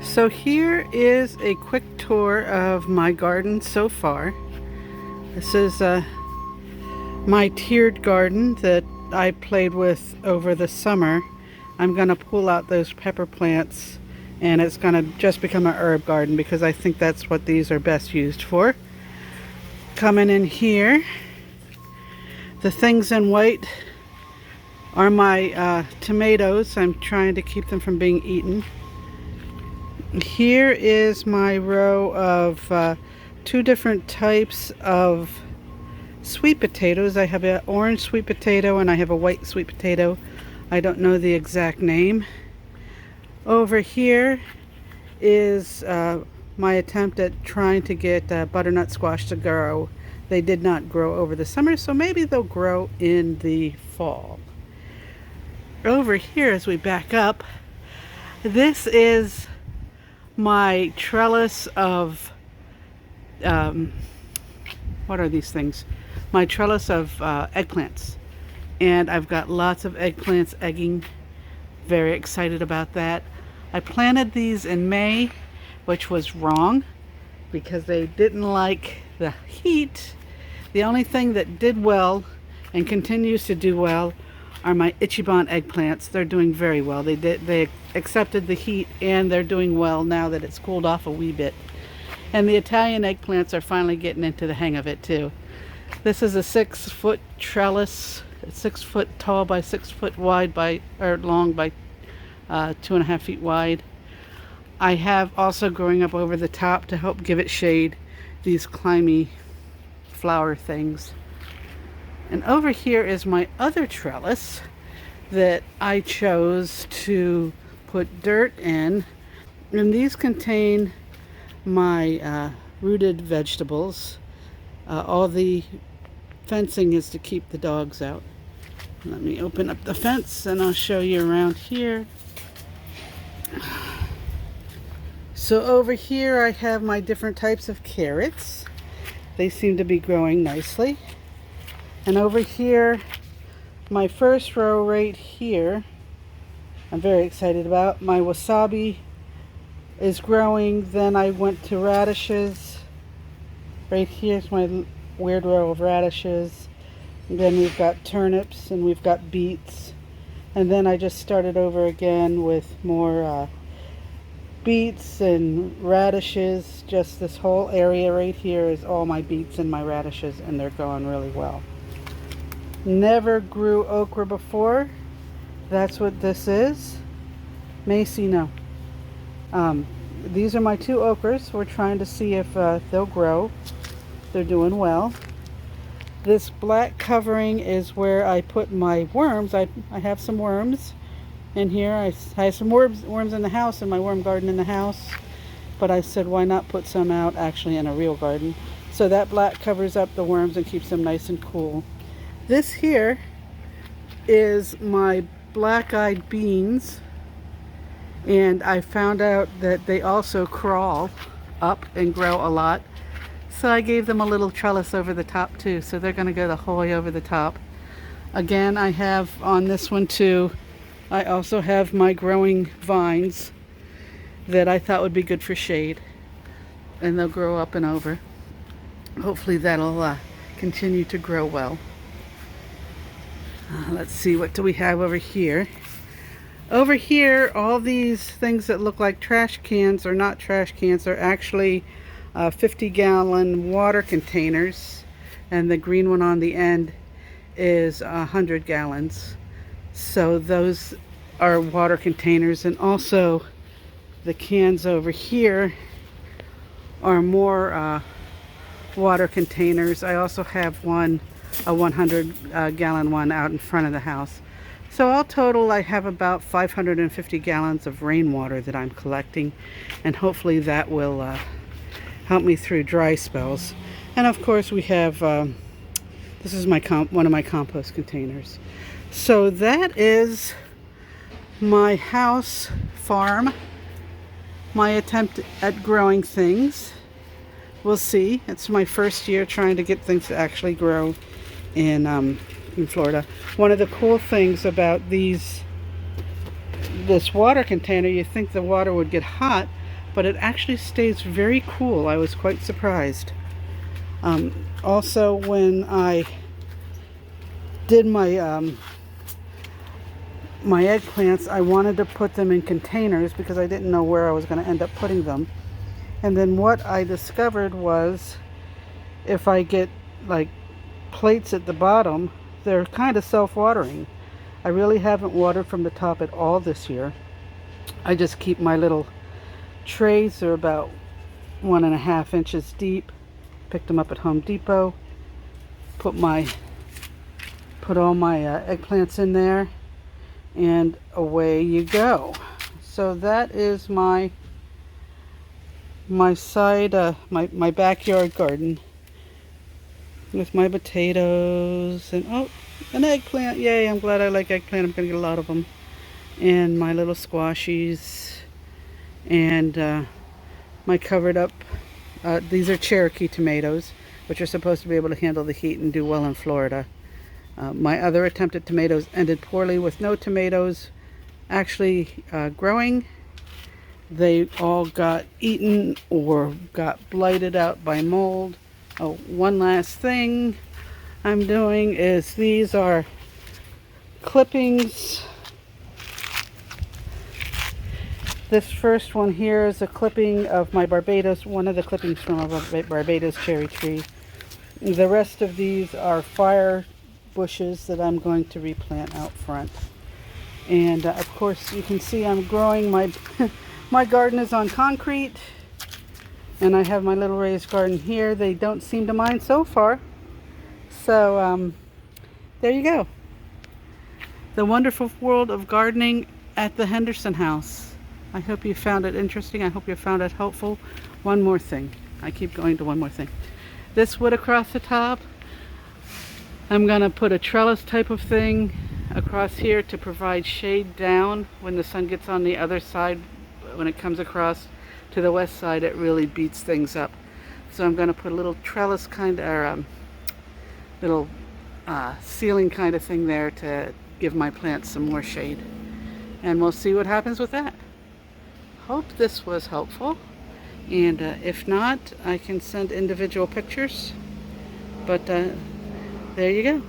So here is a quick tour of my garden so far. This is my tiered garden that I played with over the summer. I'm going to pull out those pepper plants and it's going to just become an herb garden because I think that's what these are best used for. Coming in here, the things in white are my tomatoes. I'm trying to keep them from being eaten. Here is my row of two different types of sweet potatoes. I have an orange sweet potato and I have a white sweet potato. I don't know the exact name. Over here is my attempt at trying to get butternut squash to grow. They did not grow over the summer, so maybe they'll grow in the fall. Over here, as we back up, this is my trellis of what are these things? My trellis of eggplants, and I've got lots of eggplants egging. Very excited about that. I planted these in May, which was wrong because they didn't like the heat. The only thing that did well and continues to do well are my Ichiban eggplants. They're doing very well. They accepted the heat and they're doing well now that it's cooled off a wee bit. And the Italian eggplants are finally getting into the hang of it too. This is a 6-foot trellis, 6 foot tall by 6 foot wide by, or long by 2.5 feet wide. I have also growing up over the top to help give it shade, these climby flower things. And over here is my other trellis that I chose to put dirt in. And these contain my rooted vegetables. All the fencing is to keep the dogs out. Let me open up the fence and I'll show you around here. So over here I have my different types of carrots. They seem to be growing nicely. And over here, my first row right here, I'm very excited about. My wasabi is growing. Then I went to radishes. Right here's my weird row of radishes. And then we've got turnips and we've got beets. And then I just started over again with more beets and radishes. Just this whole area right here is all my beets and my radishes, and they're going really well. Never grew okra before. That's what this is. Macy, no. These are my two okras. We're trying to see if they'll grow. They're doing well. This black covering is where I put my worms. I have some worms in here. I have some worms in the house, in my worm garden in the house. But I said, why not put some out actually in a real garden? So that black covers up the worms and keeps them nice and cool. This here is my black-eyed beans, and I found out that they also crawl up and grow a lot. So I gave them a little trellis over the top too, so they're going to go the whole way over the top. Again, I have on this one too, I also have my growing vines that I thought would be good for shade, and they'll grow up and over. Hopefully that'll continue to grow well. Let's see, what do we have over here? Over here, all these things that look like trash cans are not trash cans. They're actually 50-gallon water containers. And the green one on the end is 100 gallons. So those are water containers. And also the cans over here are more water containers. I also have a 100 gallon one out in front of the house. So all total I have about 550 gallons of rainwater that I'm collecting, and hopefully that will help me through dry spells. And of course we have this is my one of my compost containers. So that is my house farm, my attempt at growing things. We'll see. It's my first year trying to get things to actually grow in Florida. One of the cool things about this water container, you think the water would get hot, but it actually stays very cool. I was quite surprised. Also, when I did my my eggplants, I wanted to put them in containers because I didn't know where I was going to end up putting them. And then what I discovered was if I get like plates at the bottom, they're kind of self-watering. I really haven't watered from the top at all this year. I just keep my little trays. They're about 1.5 inches deep. Picked them up at Home Depot. Put all my eggplants in there, and away you go. So that is my side, my backyard garden with my potatoes and an eggplant. Yay! I'm glad I like eggplant. I'm gonna get a lot of them. And my little squashies and my covered up. These are Cherokee tomatoes, which are supposed to be able to handle the heat and do well in Florida. My other attempt at tomatoes ended poorly with no tomatoes actually growing. They all got eaten or got blighted out by mold. Oh, one last thing I'm doing is these are clippings. This first one here is a clipping of my Barbados, one of the clippings from a Barbados cherry tree. The rest of these are fire bushes that I'm going to replant out front. And of course you can see I'm growing my my garden is on concrete, and I have my little raised garden here. They don't seem to mind so far. So there you go. The wonderful world of gardening at the Henderson house. I hope you found it interesting. I hope you found it helpful. One more thing. I keep going to one more thing. This wood across the top, I'm going to put a trellis type of thing across here to provide shade down when the sun gets on the other side. When it comes across to the west side, it really beats things up. So I'm going to put a little trellis kind of, or little ceiling kind of thing there to give my plants some more shade. And we'll see what happens with that. Hope this was helpful. And if not, I can send individual pictures. But there you go.